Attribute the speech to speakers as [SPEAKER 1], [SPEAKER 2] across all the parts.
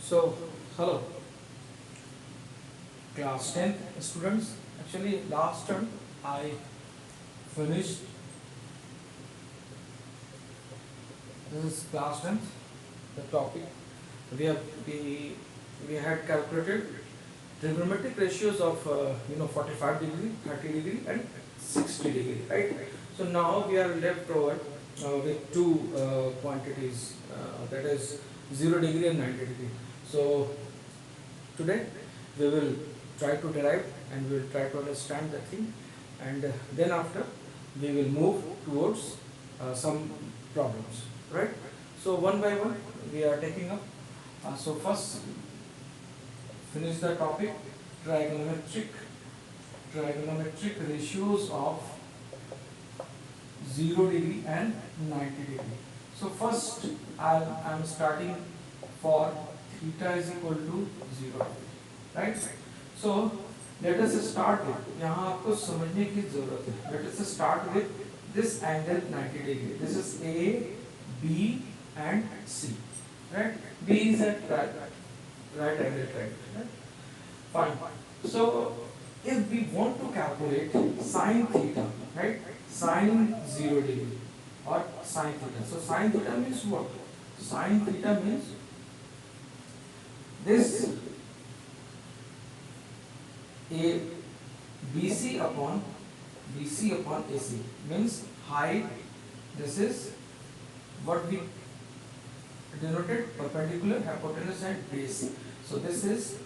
[SPEAKER 1] So, hello, class 10th students. Actually, last term I finished. This is class 10th. The topic we have we had calculated trigonometric ratios of 45 degree, 30 degree, and 60 degree, right? So now we are left over with two quantities, that is 0 degree and 90 degree. So today we will try to derive and we will try to understand the thing, and then after we will move towards some problems, right? So one by one we are taking up. So first, finish the topic, trigonometric ratios of 0 degree and 90 degree. So first I am starting for theta is equal to 0, right? So let us start with, यहाँ आपको समझने की जरूरत है. Let us start with this angle 90 degree. This is A, B and C, right? B is at right angle triangle, right? Fine. So if we want to calculate sine theta, right? Sine 0 degree or sine theta. So sine theta means what? Sine theta means this A BC upon AC means height. This is what we denoted perpendicular, hypotenuse and base. So this is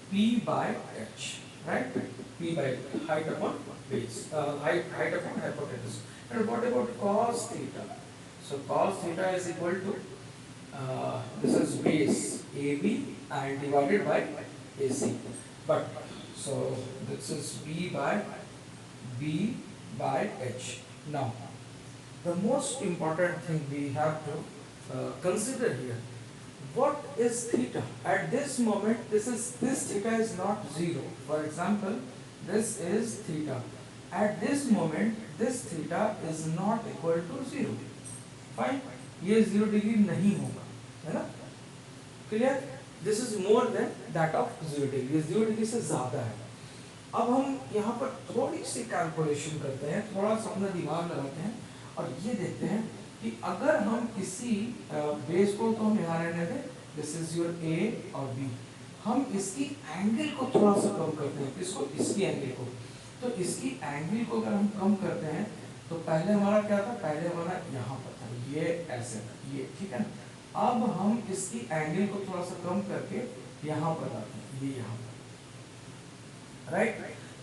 [SPEAKER 1] P by H, right? P by height upon base, height upon hypotenuse. And what about cos theta? So cos theta is equal to this is base AB and divided by AC. But so this is B by H. Now the most important thing we have to consider here, what is theta? At this moment, this theta is not 0. For example, this is theta. At this moment, this theta is not equal to 0. Fine, ये 0 degree नहीं होगा, है ना? Clear? This is more than that of 0 degree. ये 0 degree से ज़्यादा है. अब हम यहाँ पर थोड़ी सी कैलकुलेशन करते हैं, थोड़ा सा अपना दिमाग लगाते हैं और ये देखते हैं कि अगर हम किसी बेस को, तो हम यहाँ रहने दें, दिस इज योर ए और बी, हम इसकी एंगल को थोड़ा सा कम करते हैं. किसको? इसकी एंगल को. तो इसकी एंगल को अगर हम कम करते हैं तो पहले हमारा क्या था? पहले हमारा यहाँ पर था, ये ऐसे था, ये, ठीक है ना? अब हम इसकी एंगल को थोड़ा सा कम करके यहाँ पर लाते हैं, ये यहाँ पर, राइट?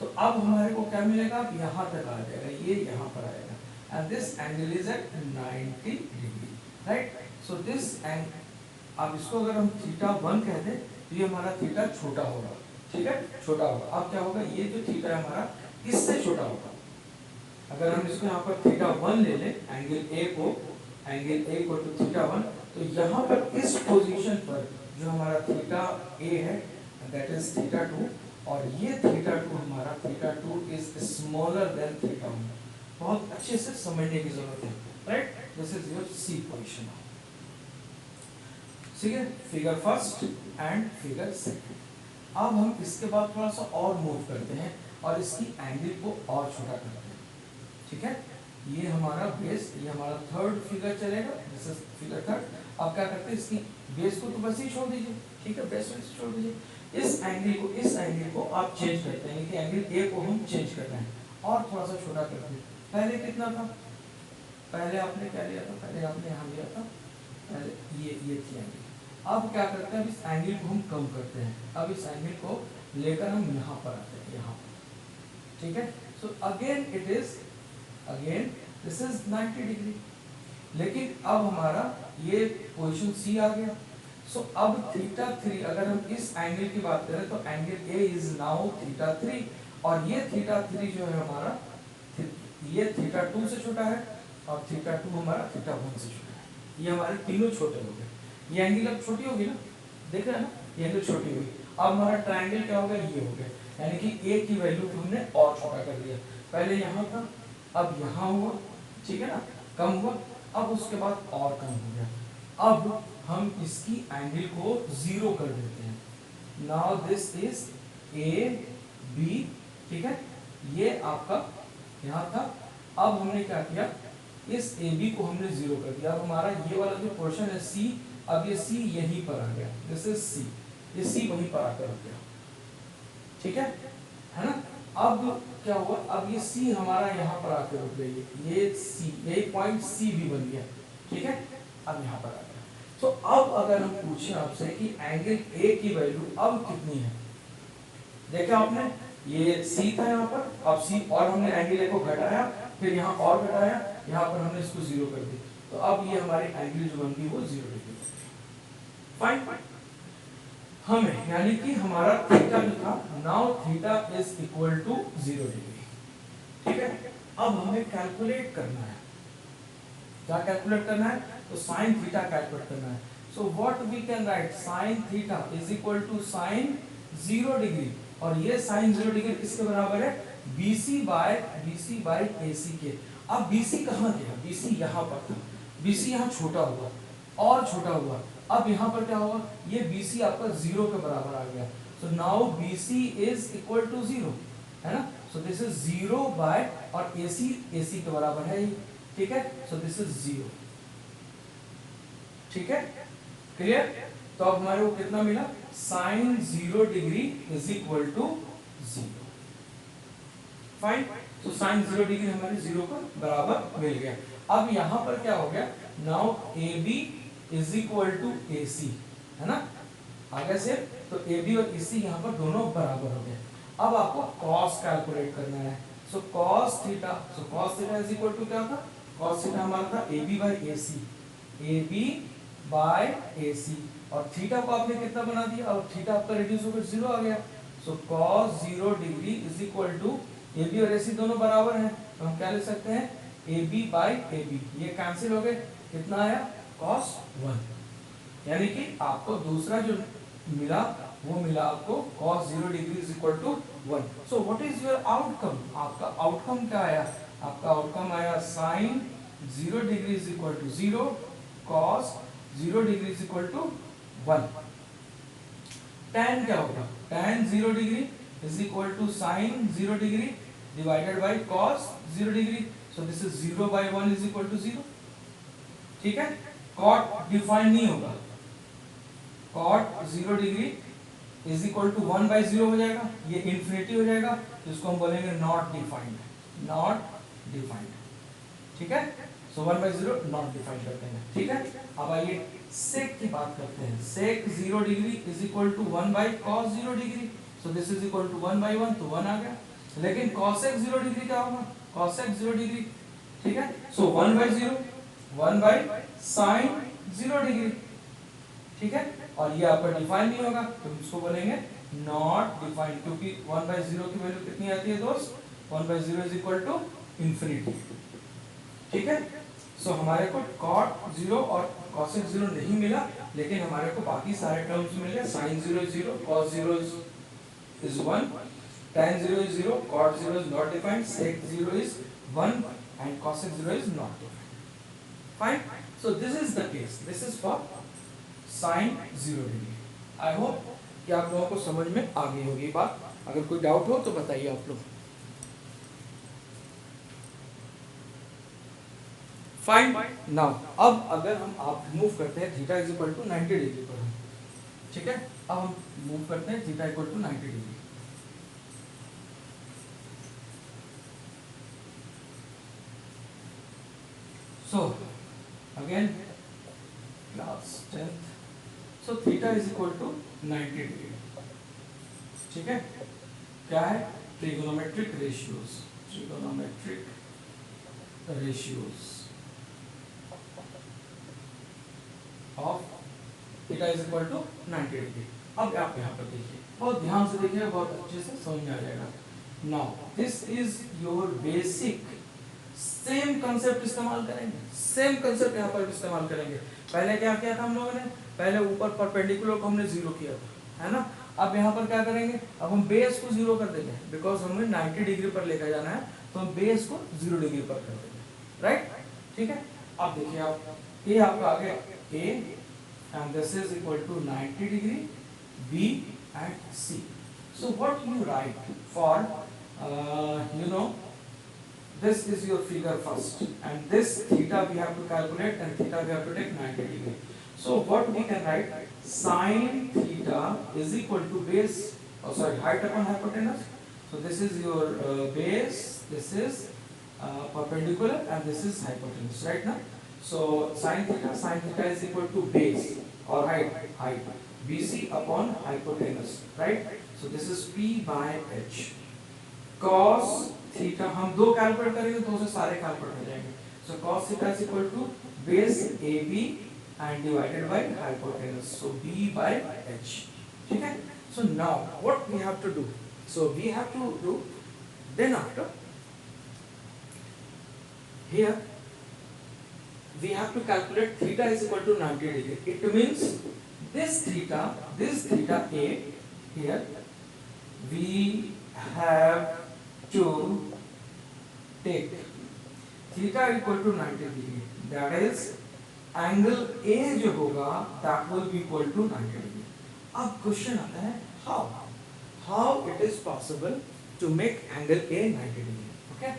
[SPEAKER 1] तो अब हमारे को क्या मिलेगा? अब यहाँ तक आ जाएगा, ये यहाँ पर आएगा. And this angle is at 90 degree, right? So this angle, अब इसको अगर हम थीटा 1 कहते हैं तो ये हमारा थीटा छोटा होगा, ठीक है? छोटा होगा. अब क्या होगा? ये जो थीटा है हमारा, इससे छोटा होगा. अगर हम इसको यहाँ पर थीटा 1 ले लें, एंगल ए को तो थीटा 1, तो यहाँ पर इस पोजीशन पर जो हमारा थीटा ए है, दैट इज थीटा 2, और ये थीटा 2 हमारा, theta 2 is smaller than theta 1. बहुत अच्छे से समझने की जरूरत है, right? This is your C position. ठीक है, figure first and figure second. अब हम इसके बाद थोड़ा सा और मूव करते हैं और इसकी एंगल को और छोटा करते हैं, ठीक है? ये हमारा बेस, ये हमारा थर्ड फिगर चलेगा, दिस इज फिगर थर्ड. अब क्या करते हैं? इसकी बेस को तो बस ही छोड़ दीजिए, ठीक है? बेस में छोड़ दीजिए. इस एंगल को आप चेंज करते हैं कि एंगल ए को हम चेंज कर रहे हैं और थोड़ा सा छोटा करते हैं. पहले कितना था? पहले आपने क्या लिया था? पहले आपने यहाँ लिया था, पहले ये थी एंगल. अब क्या करते हैं? अब इस एंगल को हम कम करते हैं. अब इस एंगल को लेकर हम यहाँ पर आते हैं, यहाँ पर, ठीक है? So again it is, again this is 90 degree. लेकिन अब हमारा ये पोजीशन सी आ गया. सो अब थीटा 3, अगर हम इस एंगल की बात करें तो angle A is now theta 3, और ये थीटा 3 जो है हमारा, ये थीटा 2 से छोटा है और थीटा 2 हमारा थीटा 1 से छोटा है. ये हमारे तीनों छोटे हो गए. ये एंगल अब छोटी होगी ना, देख रहे हैं ना? ये एंगल छोटी हुई. अब हमारा ट्रायंगल क्या हो गया? ये हो गया. यानी कि ए की वैल्यू को हमने और छोटा कर दिया. पहले यहाँ था, अब यहाँ हुआ, ठीक है ना? कम हुआ. अब उसके बाद और कम हो गया. अब हम इसकी एंगल को जीरो कर देते हैं। Now this is A B, ठीक है, ये आपका यहाँ था। अब हमने क्या किया, इस ए बी को हमने जीरो कर दिया। अब हमारा ये वाला जो पोर्शन है सी, अब ये सी यहीं पर आ गया, दिस इज सी, ये सी वहीं पर आकर रुक गया, ठीक है ना। अब क्या हुआ, अब ये सी हमारा यहाँ पर आकर रुक गई, ये सी, ये पॉइंट सी भी बन गया, ठीक है, अब यहाँ पर आ गया। तो अब अगर हम पूछें आपसे कि एंगल ए की वैल्यू अब कितनी है, देखा आपने ये सी था यहाँ पर, अब सी, और हमने एंगल ए को घटाया, फिर यहाँ और घटाया, यहाँ पर हमने इसको जीरो कर दी, तो अब ये हमारी एंगल जो बन गई वो 0 डिग्री। फाइन, हमें यानी कि हमारा थीटा जो था, now theta is equal to 0 degree, ठीक है। अब हमें कैलकुलेट करना है, क्या कैलकुलेट करना है, तो साइन थीटा कैलकुलेट करना है। So what we can write, sine theta is equal to sine 0 degree, और ये साइन 0 डिग्री किसके बराबर है, BC बाय AC के। अब BC कहाँ गया, BC यहाँ पर था, BC यहाँ छोटा हुआ और छोटा हुआ, अब यहाँ पर क्या होगा, ये BC आपका 0 के बराबर आ गया। So now BC is equal to 0, है ना। सो दिस इज 0 बाय, और AC के बराबर है, ठीक है। सो दिस इज 0, ठीक है, क्लियर। तो अब हमारे को कितना मिला, sine 0 degree is equal to 0। Fine, तो साइन 0 डिग्री हमारे 0 का बराबर मिल गया। अब यहाँ पर क्या हो गया, now AB is equal to AC, है ना, आगे से, तो AB और AC यहाँ पर दोनों बराबर हो गए। अब आपको cos कैलकुलेट करना है। So cos theta is equal to क्या था, cos थीटा हमारा था AB by AC, AB by AC, और थीटा को आपने कितना बना दिया, और थीटा आपका रिड्यूस होकर 0 आ गया। So cos 0 degree is equal to, AB और AC दोनों बराबर हैं, तो हम क्या लिख सकते हैं, AB बाय AB, ये कैंसिल हो गए, कितना आया, cos 1, यानी कि आपको दूसरा जो मिला वो मिला आपको cos 0 degree is equal to 1। So what is your outcome, आपका आउटकम क्या आया, आपका आउटकम आया sin 0 degree is equal to 0, cos 0 degree is equal to 1। tan क्या होगा, tan 0 degree is equal to sin 0 degree divided by cos 0 degree, so this is 0 by 1 is equal to 0, ठीक है। cot define नहीं होगा, cot 0 degree is equal to 1 by 0 हो जाएगा, ये infinity हो जाएगा, तो इसको हम बोलेंगे नॉट डिफाइंड, नॉट डिफाइंड, ठीक है। सो 1 बाय 0 नॉट डिफाइंड करते हैं, ठीक है। अब आइए sec की बात करते हैं, sec 0 degree is equal to 1 by cos 0 degree, so this is equal to 1 by 1, तो 1 आ गया। लेकिन cosec 0 डिग्री क्या होगा, cosec 0 डिग्री, ठीक है। सो 1 बाय 0, 1 बाय sin 0 डिग्री, ठीक है, और ये आपका डिफाइन नहीं होगा, तो इसको बोलेंगे नॉट डिफाइंड, क्योंकि 1 बाय 0 की वैल्यू कितनी आती है दोस्त, 1 by 0 is equal to infinity, ठीक है। सो हमारे को cot 0 और cosec 0 नहीं मिला, लेकिन हमारे को बाकी सारे टर्म्स मिल गए, sin 0 is 0, cos 0 is 1, tan 0 is 0, cot 0 is not defined, sec 0 is 1 and cosec 0 is not defined. Fine. So this is the case. This is for sin 0 degree. I hope कि आप लोगों को समझ में आ गई होगी बात। अगर कोई डाउट हो तो बताइए आप लोग। फाइन, नाउ अब अगर हम आप मूव करते हैं theta is equal to 90 degree पर, ठीक है, अब हम मूव करते हैं theta equal to 90 degree. So again class 10th, so theta is equal to 90 degree, ठीक है। क्या है, trigonometric ratios, trigonometric ratios of theta is equal to 90 degree. अब आप यहाँ पर देखिए, बहुत ध्यान से देखिए, बहुत अच्छे से समझ में आ जाएगा। Now this is your basic, same concept इस्तेमाल करेंगे, सेम कंसेप्ट यहाँ पर इस्तेमाल करेंगे। पहले क्या किया था हम लोगों ने, पहले ऊपर परपेंडिकुलर को हमने जीरो किया था, है ना। अब यहाँ पर क्या करेंगे, अब हम बेस को जीरो कर देंगे, बिकॉज हमें 90 डिग्री पर लेकर जाना है, तो हम बेस को 0 डिग्री पर कर देंगे, राइट, ठीक है। अब देखिए आप, ये आपका आ गया ए, and this is equal to 90 degree, B and C. So what you write for, this is your figure first, and this theta we have to calculate, and theta we have to take 90 degree. So what we can write, sine theta is equal to base, height upon hypotenuse. So this is your base, this is perpendicular, and this is hypotenuse, right now. So sine theta is equal to base or height, BC upon hypotenuse, right? So this is P by H. Cos theta हम दो calculate करेंगे, दो से सारे calculate हो जाएंगे. So cos theta is equal to base AB and divided by hypotenuse, so B by H. ठीक है. So now what we have to do, so we have to do, then after here we have to calculate theta is equal to 90 degree. It means this theta A here we have to take theta equal to 90 degree, that is angle A जो होगा that will be equal to 90 degree. अब question आता है how it is possible to make angle A 90 degree. Okay,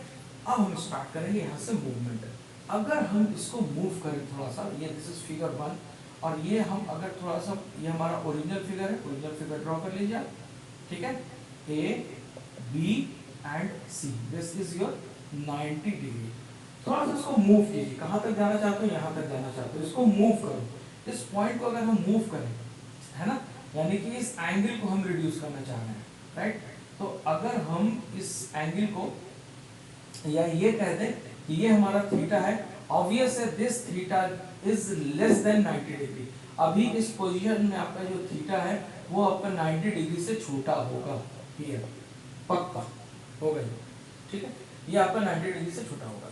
[SPEAKER 1] अब हम start करेंगे यहाँ से मूवमेंट. अगर हम इसको मूव करें थोड़ा सा, ये दिस इज फिगर 1, और ये हम अगर थोड़ा सा, ये हमारा ओरिजिनल फिगर है, ओरिजिनल फिगर ड्रॉ कर लीजिए, ठीक है. A B and C, this is your 90 degree. थोड़ा सा इसको मूव कीजिए, कहाँ तक जाना चाहते हो, यहाँ तक जाना चाहते हो, इसको मूव करो. इस पॉइंट को अगर हम मूव करें, है ना, यानी कि इस एंगल को हम रिड्यूस करना चाह रहे हैं, राइट. तो अगर हम इस एंगल को या ये कह दें कि ये हमारा थीटा है, ऑब्वियस है this theta is less than 90 degree. अभी इस पोजीशन में आपका जो थीटा है वो आपका 90 डिग्री से छोटा होगा, ये पक्का हो गई, ठीक है. ये आपका 90 डिग्री से छोटा होगा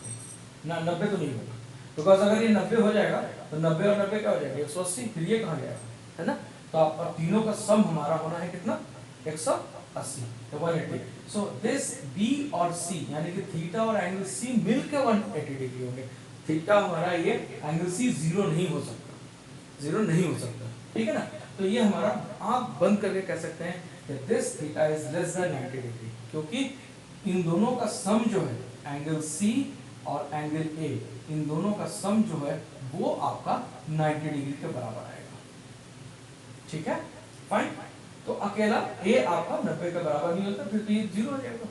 [SPEAKER 1] ना, 90 तो नहीं होगा, बिकॉज अगर ये 90 हो जाएगा तो 90 और 90 क्या हो जाएगा, 180. फिर ये कहाँ जाएगा, है ना. तो आपका तीनों का सम हमारा होना है कितना, 180, तो 180. सो दिस B और C यानी कि थीटा और एंगल C मिलकर 180 डिग्री होंगे. थीटा हमारा ये एंगल C जीरो नहीं हो सकता, ठीक है ना. तो ये हमारा आप बंद करके कह सकते हैं कि this theta is less than 90 degree, क्योंकि इन दोनों का सम जो है, एंगल C और एंगल A, इन दोनों का सम जो है वो आपका 90 डिग्री के बराबर आएगा, ठीक है. फाइन. तो अकेला A आपका 90 के बराबर नहीं होता, फिर तो ये जीरो हो जाएगा,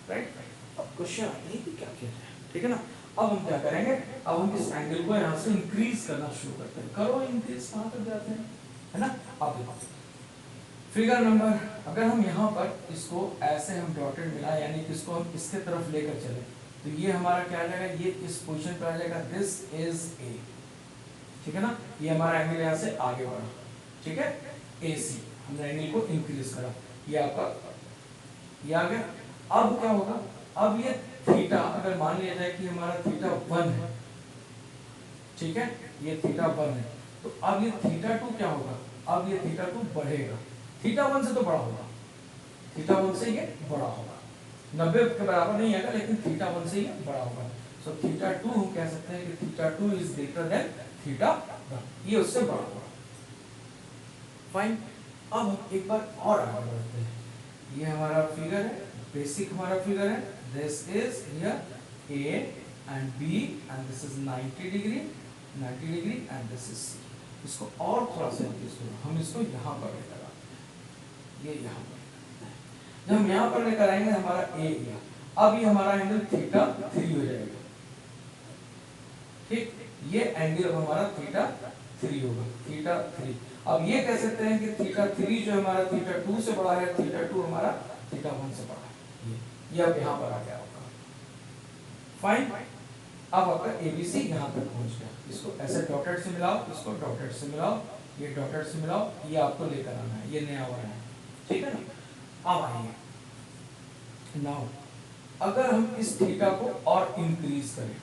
[SPEAKER 1] राइट. अब क्वेश्चन आता है कि क्या किया जाए, ठीक है ना. अब हम क्या करेंगे, अब हम इस एंगल को यहाँ से इंक्रीज करना शुरू करते हैं. करो इंक्रीज, कहाँ तक जाते हैं, है ना. अब देखो फिगर नंबर, अगर हम यहाँ पर इसको ऐसे हम डॉटेड मिला, यानी कि इसको हम इसके तरफ लेकर चले, तो ये हमारा क्या आ जाएगा, ये इस पोजीशन पर आ जाएगा, दिस इज A, ठीक है ना. ये हमारा एंगल यहाँ से आगे बढ़ा, ठीक है, AC. हमने एंगल को इंक्रीज करा, ये आपका ये आ गया. अब क्या होगा, अब ये थीटा अगर मान लिया जाए कि हमारा थीटा 1 है, ठीक है, ये थीटा 1 है, तो अब ये थीटा 2 क्या होगा, अब ये थीटा 2 बढ़ेगा. थीटा 1 से तो बड़ा होगा, थीटा 1 से ये बड़ा होगा, 90 के बराबर नहीं आएगा, लेकिन थीटा 1 से ये बड़ा होगा. सो थीटा 2 हम कह सकते हैं कि theta 2 is greater than theta 1, ये उससे बड़ा होगा. फाइन. अब हम एक बार और आगे बढ़ते हैं. ये हमारा फिगर है, बेसिक हमारा फिगर है, this is here A and B and this is 90 degree and this is C. इसको और थोड़ा सा इंक्रीज करो, हम इसको यहाँ पर लेकर आते, ये यहाँ पर जब हम यहाँ पर लेकर आएंगे हमारा A गया. अब ये हमारा एंगल थीटा 3 हो जाएगा, ठीक. ये एंगल हमारा थीटा 3 होगा, थीटा 3. अब ये कह सकते हैं कि थीटा 3 जो हमारा थीटा 2 से बड़ा है, थीटा 2 हमारा थीटा 1 से बड़ा है. ये अब यहाँ पर आ गया होगा. फाइन. अब आपका ABC यहाँ तक पहुँच गया. इसको ऐसे डॉटेड से मिलाओ, इसको डॉटेड से मिलाओ, ये डॉटेड से मिलाओ, ये आपको लेकर आना है, ये नया वाला है, ठीक है ना. अब आइए नाउ, अगर हम इस थीटा को और इंक्रीज करें,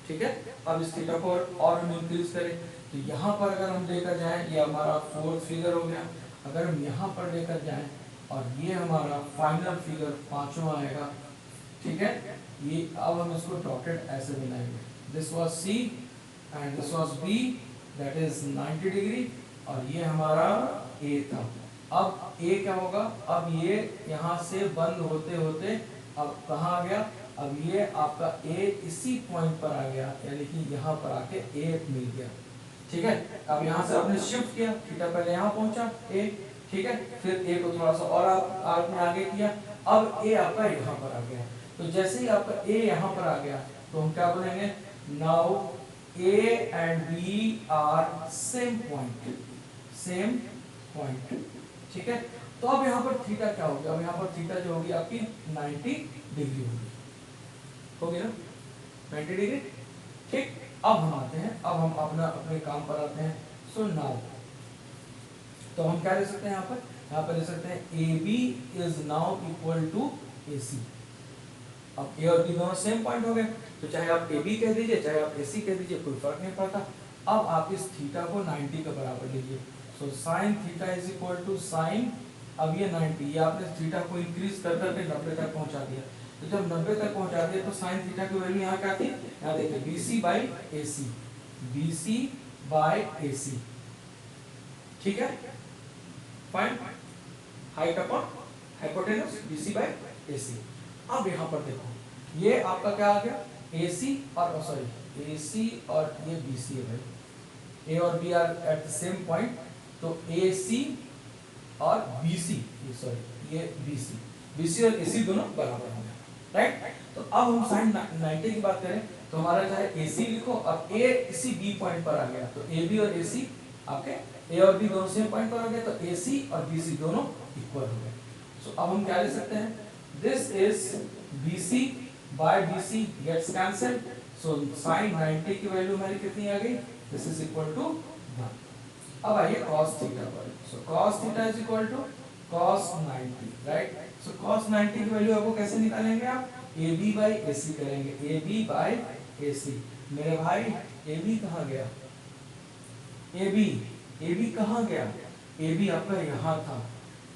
[SPEAKER 1] ठीक है, अब इस थीटा को और हम इंक्रीज करें, तो यहाँ पर अगर हम लेकर जाएं, ये हमारा फोर्थ फिगर हो गया. अगर हम यहाँ पर लेकर जाएं और ये हमारा फाइनल फिगर पांचवा आएगा, ठीक है. ये अब हम इसको डॉटेड ऐसे बनाएंगे, this was C and this was B that is 90 degree, और ये हमारा ए था। अब ए क्या होगा, अब ये यहाँ से बंद होते होते अब कहाँ आ गया, अब ये आपका ए इसी पॉइंट पर आ गया, यानी कि यहाँ पर आके ए मिल गया। ठीक है, अब यहाँ से आपने शिफ्ट किया, थीटा पहले यहाँ पहुंचा ए, ठीक है, फिर ए को थोड़ा सा और आपने आगे किया, अब ए आपका यहाँ पर आ गया। तो जैसे ही आपका ए यहाँ पर आ गया तो हम क्या बोलेंगे, now A and B are same point, same point. ठीक है, तो अब यहाँ पर थीटा क्या होगी, अब यहाँ पर थीटा जो होगी आपकी 90 डिग्री होगी ना, 90 डिग्री। ठीक, अब हम आते हैं, अब हम अपने काम पर आते हैं। सो नाउ तो हम क्या ले सकते हैं, यहाँ पर ले सकते हैं A B is now equal to A C. अब ए और बी दोनों सेम पॉइंट हो गए, तो चाहे आप ए बी कह दीजिए चाहे आप ए सी कह दीजिए, कोई फर्क नहीं पड़ता। अब आप इस थीटा को 90 के बराबर लीजिए। So sine theta is equal to sine, अब ये 90, ये आपने थीटा को इंक्रीज कर करके 90 तक पहुंचा दिया। तो जब 90 तक पहुंचा दिया तो साइन थीटा की वैल्यू यहाँ क्या थी, यहाँ देखिए BC by AC, BC by AC। ठीक है, fine, height upon hypotenuse BC by AC। अब यहाँ पर देखो ये आपका क्या आ गया, AC और सॉरी AC और ये BC है भाई, A और B are at the same point, तो AC और BC, सॉरी ये BC और AC दोनों बराबर हो गए, राइट। तो अब हम साइन 90 की बात करें तो हमारा चाहे AC लिखो, अब A इसी B पॉइंट पर आ गया, तो AB और AC आपके A और B दोनों सेम पॉइंट पर आ गए, तो AC और BC दोनों इक्वल हो गए। सो अब हम क्या ले सकते हैं, this is BC by BC gets cancelled, so sine 90 की वैल्यू हमारी कितनी आ गई, दिस इज इक्वल टू 1। अब आइए cos थीटा पर, so cos theta is equal to cos 90, right. So cos 90 की वैल्यू आपको कैसे निकालेंगे, आप AB बाई AC करेंगे, AB बाई AC। मेरे भाई AB कहाँ गया, AB कहाँ गया, AB आपका यहाँ था,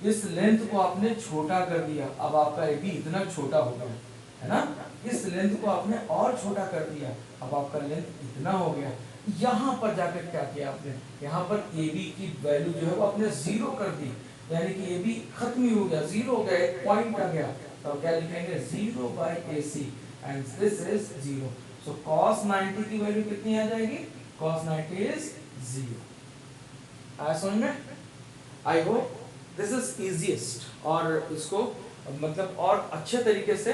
[SPEAKER 1] इस लेंथ को आपने छोटा कर दिया, अब आपका AB इतना छोटा हो गया है ना, इस लेंथ को आपने और छोटा कर दिया, अब आपका लेंथ इतना हो गया। यहाँ पर जाकर क्या किया आपने, यहाँ पर AB की वैल्यू जो है वो आपने 0 कर दी, यानी कि AB खत्म ही हो गया, 0 हो गया, एक पॉइंट आ गया, तो क्या लिखेंगे 0 by AC and this is 0। So cos 90 की वैल्यू कितनी आ जाएगी, cos 90 इज 0। आया समझ में, I hope this is easiest, और इसको मतलब और अच्छे तरीके से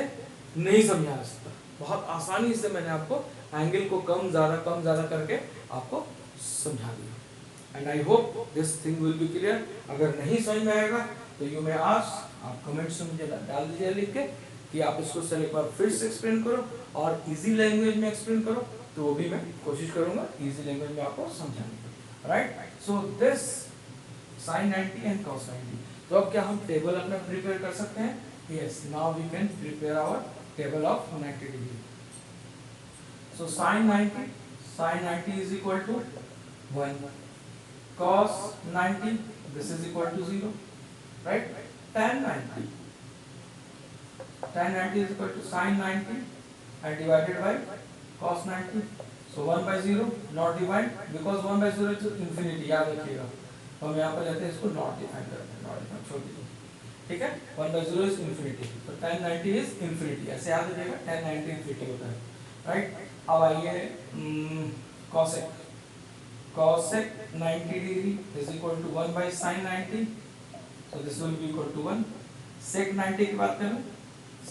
[SPEAKER 1] नहीं समझा सकता, बहुत आसानी से मैंने आपको एंगल को कम ज़्यादा करके आपको समझा दिया, and I hope this thing will be clear. अगर नहीं समझ में आएगा तो यू मे आस्क, आप कमेंट्स में मुझे डाल दीजिए लिख के कि आप इसको सर एक बार फिर से एक्सप्लेन करो और इजी लैंग्वेज में एक्सप्लेन करो, तो वो भी मैं कोशिश करूंगा इजी लैंग्वेज में आपको समझाने की, right. So this sin 90 and cos 90। तो अब क्या हम टेबल अपना प्रिपेयर कर सकते हैं, yes, now we can prepare our table of 90 degree. So sin 90 is equal to 1, cos 90 this is equal to 0, right? Tan 90 is equal to sin 90 and divided by cos 90, so 1 by 0 not divide, because 1 by 0 is infinity, याद रखिएगा, तो हम यहाँ पर लेते हैं इसको not define करते हैं, नॉट डिफाइन छोड़ दीजिए, ठीक है। 1 by 0 इज इन्फिनिटी, तो tan 90 इज इन्फिनिटी, ऐसे याद रखिएगा, tan 90 इन्फिनिटी होता है, राइट। अब आइए cosec 90 degree is equal to 1 by sin 90, so this will be equal to 1। sec 90 की बात करें,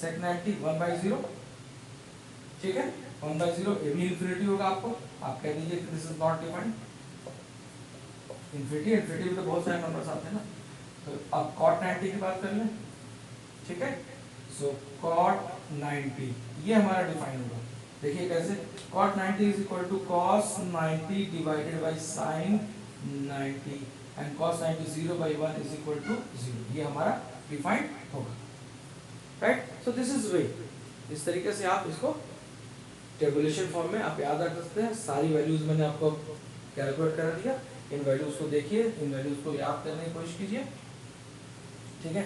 [SPEAKER 1] sec 90 1 by 0, ठीक है, 1 by 0, ये भी इन्फिनिटी होगा, आपको आप कह दीजिए this is not defined, infinity में तो बहुत सारे नंबर्स आते हैं ना। तो अब cot 90 की बात कर लें, ठीक है, सो cot 90 ये हमारा डिफाइन होगा, देखिए कैसे, cot 90 is equal to cos 90 divided by sin 90 and cos 90 0 by 1 is equal to 0, ये हमारा डिफाइंड होगा, right. So this is way, इस तरीके से आप इसको टेबुलेशन फॉर्म में आप याद रख सकते हैं। सारी वैल्यूज मैंने आपको कैलकुलेट कर दिया, इन वैल्यूज को देखिए, इन वैल्यूज को याद करने की कोशिश कीजिए, ठीक है,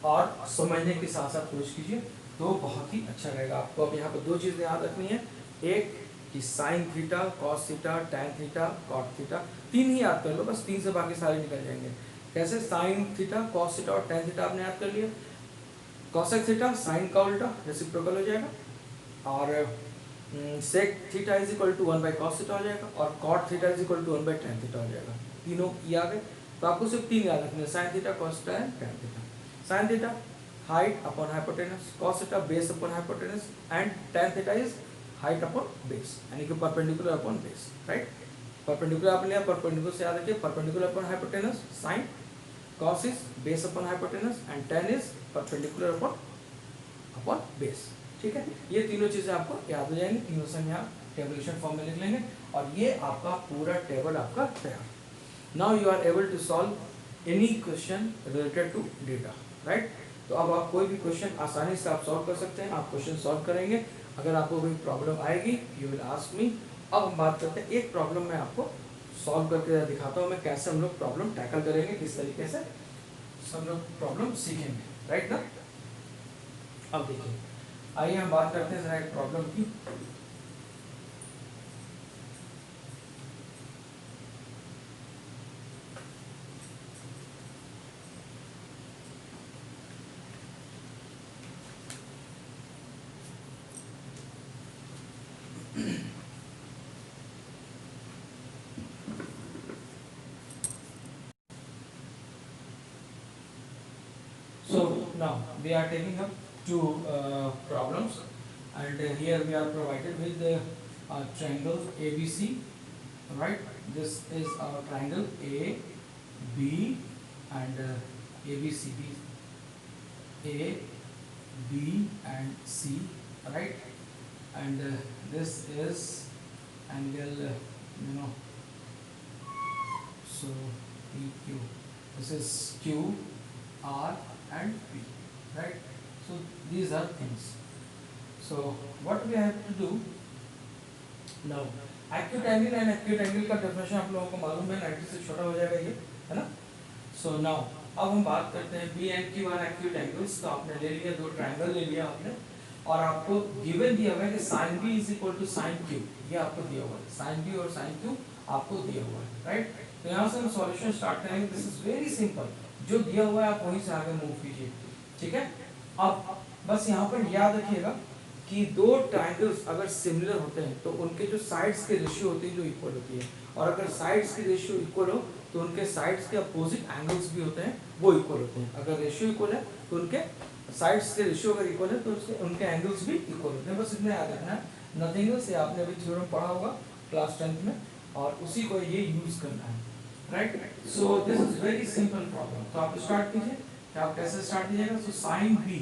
[SPEAKER 1] और समझने के साथ साथ कोशिश कीजिए, तो बहुत ही अच्छा रहेगा आपको। अब यहाँ पर दो चीज़ें याद रखनी है, एक कि sine theta, cos theta, tan theta, cot theta, तीन ही याद कर लो बस, तीन से बाकी सारे निकल जाएंगे। कैसे? साइन थीटा, कॉस थीटा और टैन थीटा आपने याद कर लिया। कॉसेक थीटा साइन का उल्टा रेसिप्रोकल हो जाएगा, और sec theta is equal to 1 by cos theta हो जाएगा, और cot theta is equal to 1 by tan theta हो जाएगा। तीनों याद है, तो आपको सिर्फ तीन याद रखने हैं, sine theta, cos theta and tan theta. Sine theta height upon hypotenuse, cos theta base upon hypotenuse, and tan theta is height upon base, यानी कि perpendicular upon base, right. Perpendicular आपने लिया, परपेंडिकुलर से याद रखिए, perpendicular upon hypotenuse sine, cos is base upon hypotenuse, and tan is perpendicular upon base. ठीक है, ये तीनों चीजें आपको याद हो जाएंगी, तीनों से हम यहाँ टेबुलेशन फॉर्म में लिख लेंगे, और ये आपका पूरा टेबल आपका तैयार। Now you are able to solve any question related to data, right. तो अब आप कोई भी क्वेश्चन आसानी से आप सॉल्व कर सकते हैं, आप क्वेश्चन सॉल्व करेंगे। अगर आपको कोई प्रॉब्लम आएगी यू विल आस्क मी। अब हम बात करते हैं, एक प्रॉब्लम मैं आपको सॉल्व करके दिखाता हूँ मैं कैसे हम लोग प्रॉब्लम टैकल करेंगे, किस तरीके से हम लोग प्रॉब्लम सीखेंगे, राइट ना। अब देखिए, आइए हम बात करते हैं जरा एक प्रॉब्लम की। So now we are taking up two problems, and here we are provided with a triangle ABC, right. This is our triangle A, B, and ABCD, A, B, and C, right. And this is angle, so PQ. This is Q, R, and P, right. So these are things. So what we have to do now, acute angle and acute angle का definition आप लोगों को मालूम है, 90 से छोटा हो जाएगा ये, है ना। सो नाउ अब हम बात करते हैं B and Q are acute angles. तो आपने ले लिया, दो ट्रायंगल ले लिया आपने, और आपको गिवन दिया हुआ है कि sine B is equal to sine Q, ये आपको दिया हुआ है, साइन बी और साइन क्यू आपको दिया हुआ है, राइट। तो यहाँ से हम सॉल्यूशन स्टार्ट करेंगे। दिस इज वेरी सिंपल, जो दिया हुआ है आप वहीं से आगे मूव कीजिए, ठीक है। अब बस यहाँ पर याद रखिएगा कि दो ट्रायंगल्स अगर सिमिलर होते हैं तो उनके जो साइड्स के रेशियो होती है जो इक्वल होती है, और अगर साइड्स की रेशियो इक्वल हो तो उनके साइड्स के अपोजिट एंगल्स भी होते हैं वो इक्वल होते हैं। अगर रेशियो इक्वल है तो उनके साइड्स के रेशियो अगर इक्वल है तो उसके उनके एंगल्स भी इक्वल होते हैं। बस इतना याद रखना है, नथिंग एल्स। ये आपने अभी थ्योरम पढ़ा होगा क्लास 10th में, और उसी को ये यूज करना है, right. So this is very simple problem. तो आप स्टार्ट कीजिए कि आप कैसे स्टार्ट कीजिएगा। So sine B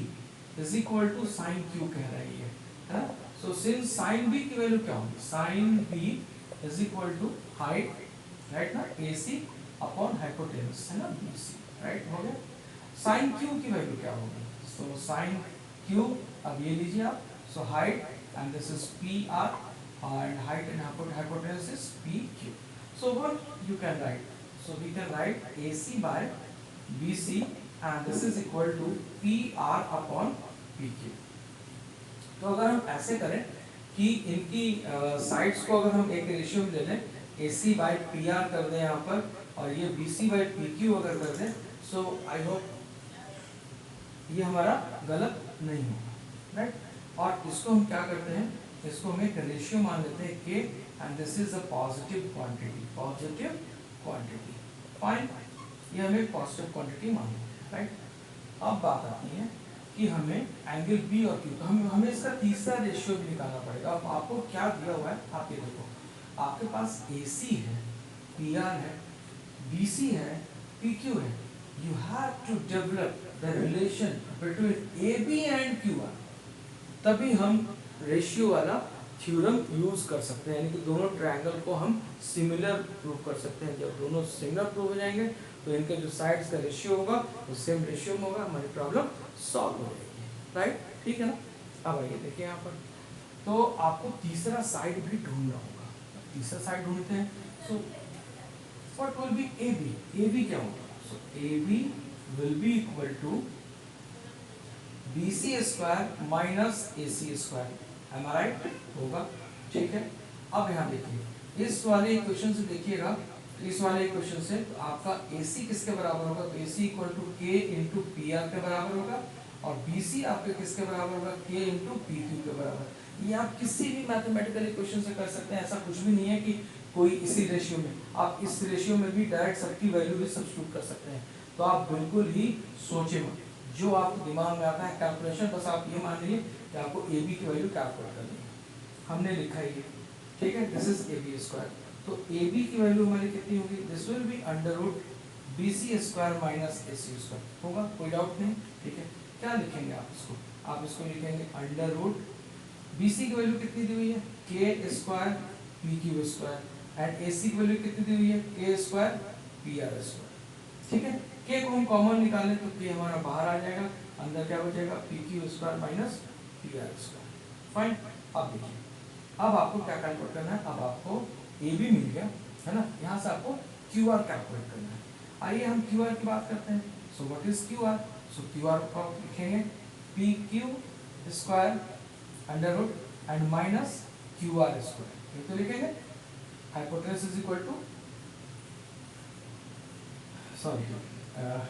[SPEAKER 1] is equal to sine Q कह रही है ना। सो सिंस साइन बी की वैल्यू क्या होगी, sine B is equal to height, right ना, AC अपॉन हाइपोटेनस, है ना, BC, राइट, हो गया। साइन क्यू की वैल्यू क्या होगी, सो साइन क्यू, अब ये लीजिए आप, so height and this is PR, and height and hypotenuse is PQ. So what you can write? So we can write AC by BC, and this is equal to PR upon PQ. तो अगर हम ऐसे करें कि इनकी sides को अगर हम एक रेशियो में ले लें, AC by PR कर दें यहाँ पर, और ये BC by PQ अगर कर दें, सो आई होप ये हमारा गलत नहीं होगा, राइट। और इसको हम क्या करते हैं, इसको हम एक रेशियो मान लेते हैं K, and this is a positive quantity, positive quantity, fine. ये हमें पॉजिटिव क्वांटिटी मान लेते हैं, राइट। अब बात आती है कि हमें एंगल B और Q, तो हमें इसका तीसरा रेशियो भी निकालना पड़ेगा। अब आपको क्या दिया हुआ है, आप ये देखो, आपके पास AC है, PR है, BC है, PQ है। You have to develop the relation between AB and QR, तभी हम रेशियो वाला थ्योरम यूज कर सकते हैं, यानी कि दोनों ट्रायंगल को हम सिमिलर प्रूव कर सकते हैं। जब दोनों सिमिलर प्रूव हो जाएंगे तो इनके जो साइड्स का रेशियो होगा वो सेम रेशियो में होगा, हमारी प्रॉब्लम सॉल्व हो जाएगी, राइट, ठीक है ना। अब आइए देखिए यहाँ पर, तो आपको तीसरा साइड भी ढूंढना होगा। तीसरा साइड ढूंढते हैं, so what will be AB, AB क्या होगा, so AB will be equal to BC square minus AC square, am I right, होगा, ठीक है। अब यहाँ देखिए इस वाले इक्वेशन से देखिएगा, इस वाले इक्वेशन से तो आपका AC किसके बराबर होगा, तो AC equal to K into P R के बराबर होगा, और BC आपके किसके बराबर होगा, K इंटू पी क्यू के बराबर। ये आप किसी भी मैथमेटिकल इक्वेशन से कर सकते हैं, ऐसा कुछ भी नहीं है कि कोई इसी रेशियो में, आप इस रेशियो में भी डायरेक्ट सबकी वैल्यू भी सब्स्टिट्यूट कर सकते हैं। तो आप बिल्कुल ही सोचे मत, जो आपको दिमाग में आता है कैलकुलेशन, बस आप ये मान लीजिए कि आपको AB की वैल्यू कैलकुलेट करनी है, हमने लिखा ही है, ठीक है, दिस इज AB स्क्वायर। तो AB की वैल्यू हमारी कितनी होगी, this will be under root BC square minus AC square, होगा, कोई डाउट नहीं, ठीक है। क्या लिखेंगे आप इसको, आप इसको लिखेंगे अंडर रूट BC की वैल्यू कितनी दी हुई है, K square PQ square, and AC की वैल्यू कितनी दी हुई है, K स्क्वायर PR स्क्वायर, ठीक है। K को हम कॉमन निकालें तो K हमारा बाहर आ जाएगा, अंदर क्या बचेगा, PQ square minus PR square, fine. अब देखिए, अब आपको क्या कैलकुलेट करना है, अब आपको AB मिल गया है ना, यहाँ से आपको QR कैलकुलेट करना है। आइए हम QR की बात करते हैं। So what is QR, so QR को आप लिखेंगे PQ square under root and minus QR square, ये तो लिखेंगे। Hypotenuse is equal to, sorry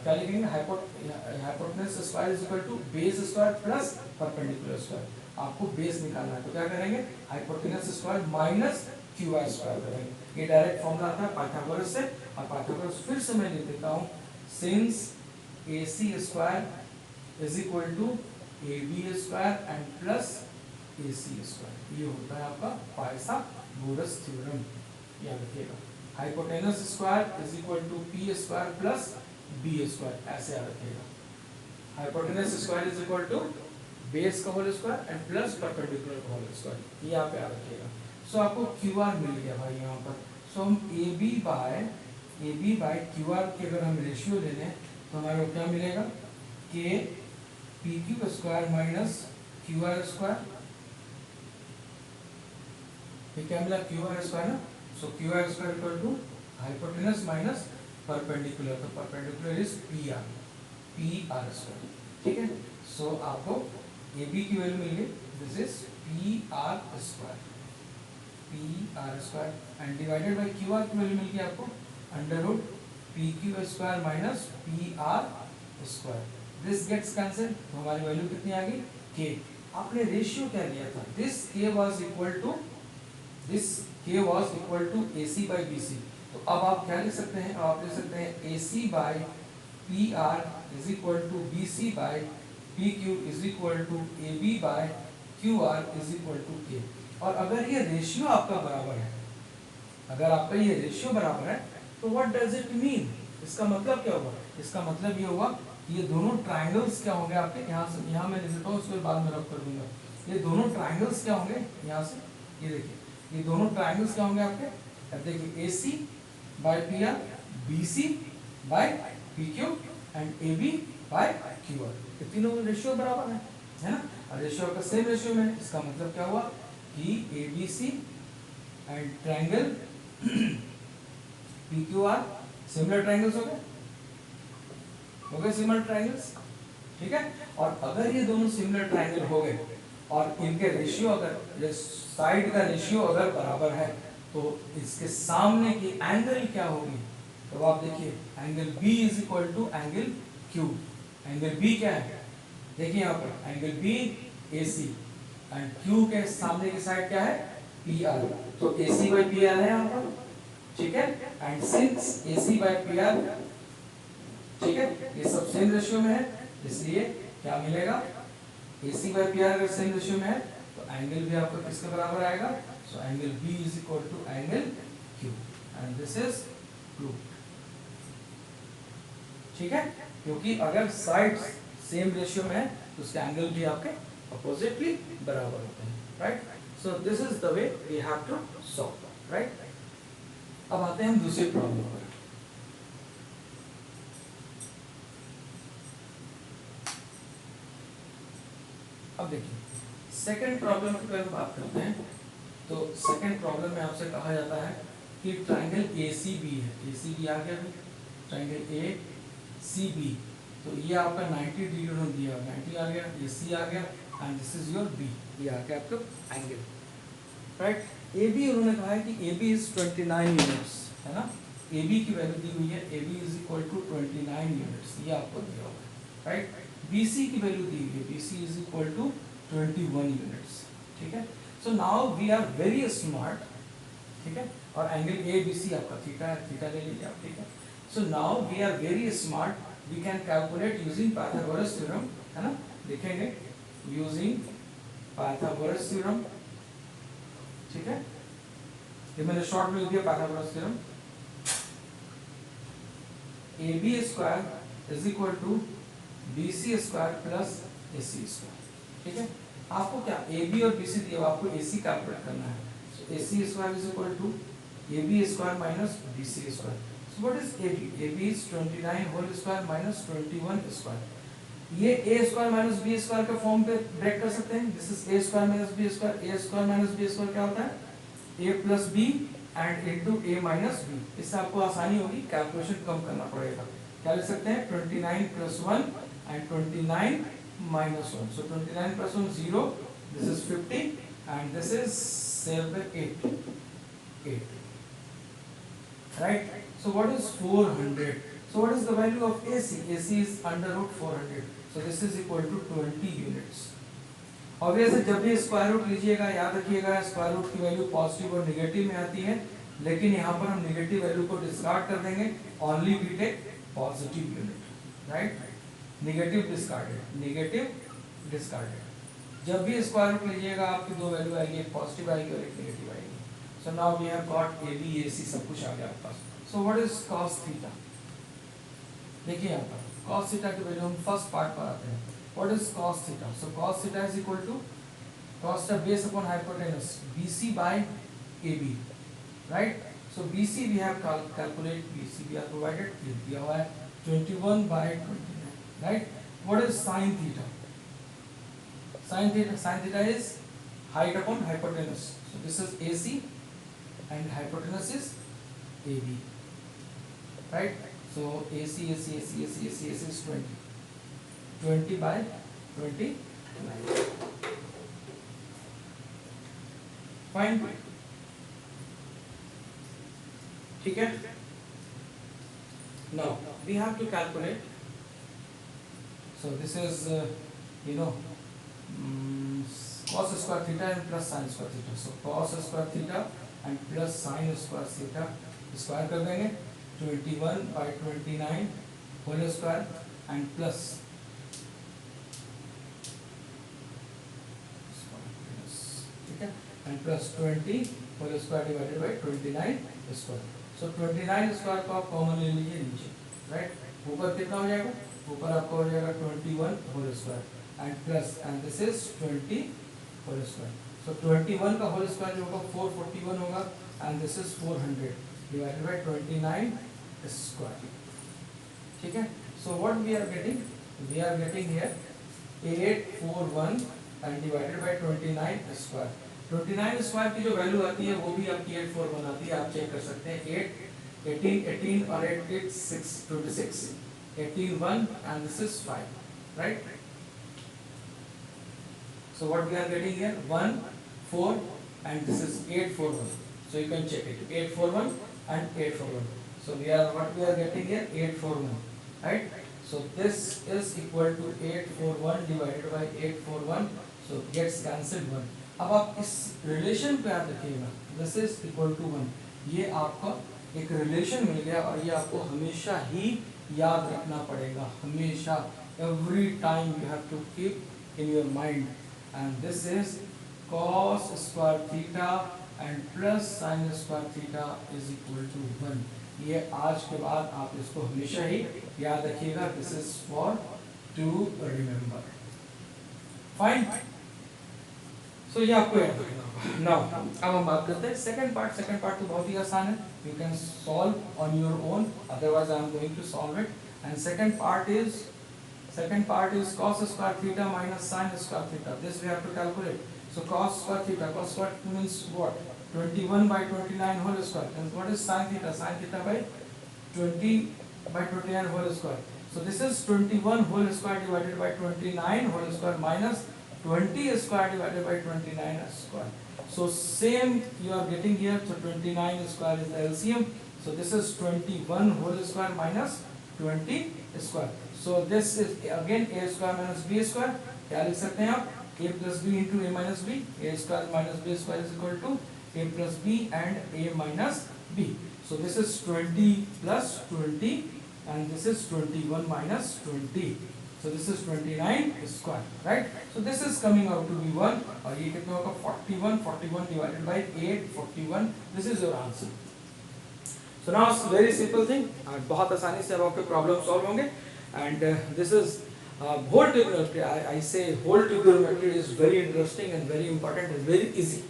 [SPEAKER 1] क्या लिखेंगे, hypotenuse square is equal to base square plus perpendicular square. आपको बेस निकालना है तो क्या करेंगे, hypotenuse square minus QR square करेंगे। ये डायरेक्ट फॉर्मूला आता है पाइथागोरस से, और पाइथागोरस फिर से मैं लिख देता हूँ, since AC square is equal to AB square and plus AC square, ये होता है आपका पाइथागोरस थ्योरम, याद रखिएगा। Hypotenuse square is equal to P square plus B square, ऐसे याद रखिएगा। Hypotenuse square is equal to base का whole square and plus perpendicular का होल स्क्वायर, ये आप याद रखिएगा। सो आपको QR मिल गया भाई यहाँ पर। सो हम AB बाय QR की अगर हम रेशियो ले लें तो हमारे को क्या मिलेगा, K PQ square minus QR square, ये क्या मिला, QR स्क्वायर ना। So QR square equal to hypotenuse minus perpendicular, तो परपेंडिकुलर इज PR स्क्वायर, ठीक है। सो आपको AB की वैल्यू मिल गई, this is PR square and divided by QR की वैल्यू मिल गई आपको under root PQ square minus PR square, this gets cancel, तो हमारी वैल्यू कितनी आ गई, K। आपने रेशियो क्या लिया था, this K was equal to AC by BC, तो अब आप क्या लिख सकते हैं, आप लिख सकते हैं AC by PR is equal to BC by PQ is equal to AB by QR is equal to K। और अगर ये रेशियो आपका बराबर है, अगर आपका ये रेशियो बराबर है तो व्हाट डज इट मीन, इसका मतलब क्या होगा, इसका मतलब ये होगा कि ये दोनों ट्रायंगल्स क्या होंगे आपके, यहाँ मैं लिख देता हूँ, उसके बाद में रब कर दूंगा। ये दोनों ट्रायंगल्स क्या होंगे, यहाँ से ये देखिए, ये दोनों ट्रायंगल्स क्या होंगे आपके, अब देखिए AC by PR, BC by PQ and AB by QR, ये तीनों रेशियो बराबर है ना, और रेशियो का सेम रेशियो में, इसका मतलब क्या हुआ कि ABC and triangle PQR similar triangles हो गए सिमिलर ट्रायंगल्स, ठीक है। और अगर ये दोनों सिमिलर ट्रायंगल हो गए और इनके रेशियो, अगर साइड का रेशियो अगर बराबर है, तो इसके सामने की एंगल क्या होगी, तो आप देखिए angle B is equal to angle Q। Angle B क्या है, देखिए यहाँ पर angle B AC and Q के सामने की साइड क्या है, PR, तो AC by PR है यहाँ पर, ठीक है। And since AC by PR, ठीक है, ये सब सेम रेशियो में है, इसलिए क्या मिलेगा, AC by PR अगर सेम रेशियो में है तो एंगल भी आपका किसके बराबर आएगा, सो angle B is equal to angle Q and this is prove, ठीक है। क्योंकि अगर साइड्स सेम रेशियो में है तो उसके एंगल भी आपके अपोजिटली बराबर होते हैं, right. So this is the way we have to solve, right. अब आते हैं हम दूसरी प्रॉब्लम पर। अब देखिए सेकंड प्रॉब्लम की अगर बात करते हैं, तो सेकंड प्रॉब्लम में आपसे कहा जाता है कि ट्रायंगल ACB है, ACB आ गया भाई, ट्रायंगल ACB, तो ये आपका 90 डिग्री दिया, 90 आ गया, ये C आ गया and this is your B, ये आ गया आपका एंगल, राइट। ए बी उन्होंने कहा है कि ए बी इज 29 यूनिट्स, है ना, ए बी की वैल्यू दी हुई है, A B is equal to 29 units, ये आपको दिया हुआ है, राइट। बी सी की वैल्यू दी हुई है, B C is equal to 21 units, ठीक है। So now we are very smart, ठीक है, और एंगल ए बी सी आपका थीटा है, थीटा ले लीजिए आप, ठीक है। So now we are very smart, we can calculate using Pythagoras theorem, है ना, लिखेंगे यूजिंग पाइथागोरस थ्योरम, ठीक है, ये मैंने शॉर्ट में लिख दिया Pythagoras theorem. A B square is equal to B C square plus A C square, ठीक है। आपको क्या ए बी और बी सी दिया, आपको ए सी कैलकुलेट करना है, so A C square is equal to A B square minus B C square. So what is A B? A B is 29 whole square minus 21 square. ये A square minus B square के form पे break कर सकते हैं, this is A square minus B square, A square minus B square क्या होता है, A plus B and into A minus B. इससे आपको आसानी होगी, कैलकुलेशन कम करना पड़ेगा। क्या लिख सकते हैं, 29 plus 1 and 29 minus 1, so 29 plus 1 0, this is 50 and this is 7 8, right? So what is 400? So what is the value of AC? AC is under root 400, so this is equal to 20 units. Obviously जब भी square root लीजिएगा याद रखिएगा square root की value positive और negative में आती है, लेकिन यहाँ पर हम नेगेटिव वैल्यू को डिस्कार्ड कर देंगे, only we take positive unit, right. Negative discarded, negative discarded. जब भी स्क्वायर रूट लीजिएगा आपकी दो वैल्यू आएगी, एक पॉजिटिव आएगी और एक नेगेटिव आएगी। So now we have got A B A C सब कुछ आ गया आपके पास। So what is cos theta? देखिए यहाँ पर cos थीटा की वैल्यू हम फर्स्ट पार्ट पर आते हैं। What is cos theta? So cos theta is equal to cos theta based upon hypotenuse BC by AB, right? So BC we have calculate BC we are provided दिया हुआ है 21 by 29, right? What is sin theta? Sin theta is height upon hypotenuse. So this is AC and hypotenuse is AB, right? So AC is 20 by 29, fine, ठीक है। Now we have to calculate, so this is cos square theta and plus sin square theta, so cos square theta and plus sin square theta square कर देंगे 21 by 29 whole square and plus and plus 20 whole square divided by 29 square. So 29 square को आप common ले लीजिए नीचे, right. ऊपर कितना हो जाएगा, ऊपर आपका हो जाएगा 21 whole square and plus and this is 20 whole square. So 21 का होल स्क्वायर जो होगा 441 होगा and this is 400 divided by 29 square, ठीक है। So what we are getting, we are getting here 841 and divided by 29 square. 29 square की जो value आती है वो भी आपकी 841 आती है, आप चेक कर सकते हैं। 8 18 और 8 8 6 26 18 1 and this is 5, right? So what we are getting here 1 4 and this is 841, so you can check it 841 and 841. So we are what we are getting here 841, right? So this is equal to 841 divided by 841, so gets cancelled 1। अब आप इस relation पे याद रखिएगा, this is equal to 1, ये आपका एक relation मिल गया और ये आपको हमेशा ही याद रखना पड़ेगा, हमेशा, every time you have to keep in your mind, and this is cos square theta and plus sin square theta is equal to 1। ये आज के बाद आप इसको हमेशा ही याद रखिएगा, this is for to remember, fine. So ये आपको याद रखना होगा। नाउ अब हम बात करते हैं सेकंड पार्ट। सेकंड पार्ट तो बहुत ही आसान है, you can solve on your own, otherwise I am going to solve it. And second part is cos square theta minus sin square theta, this we have to calculate. So cos square theta, cos square means what, 21 by 29 whole square, and what is sin theta? Sin theta by 20 by 29 whole square. So this is 21 whole square divided by 29 whole square minus 20 square divided by 29 square. So same you are getting here. So 29 square is the LCM. So this is 21 whole square minus 20 square. So this is again a square minus b square. क्या लिख सकते हैं आप? A plus b into a minus b. A square minus b square is equal to a plus b and a minus b. So this is 20 plus 20 and this is 21 minus 20. So this is 29 square, right? So this is coming out to be 1 और ये कितना होगा 41 41 divided by 8 41. This is your answer. So now it's very simple thing and बहुत आसानी से अब आपके problem solve होंगे and this is whole trigonometry. I say whole trigonometry is very interesting and very important and very easy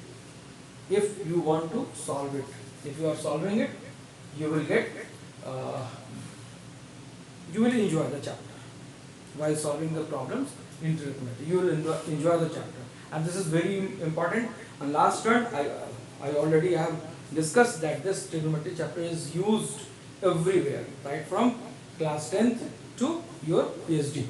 [SPEAKER 1] if you want to solve it. If you are solving it, you will get you will enjoy the chapter while solving the problems in trigonometry. You will enjoy the chapter and this is very important. And last turn I already have discussed that this trigonometry chapter is used everywhere, right from class 10th to your PhD.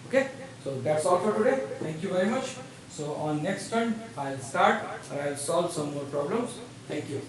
[SPEAKER 1] Okay, so that's all for today. Thank you very much. So on next turn I'll start or I'll solve some more problems. Thank you.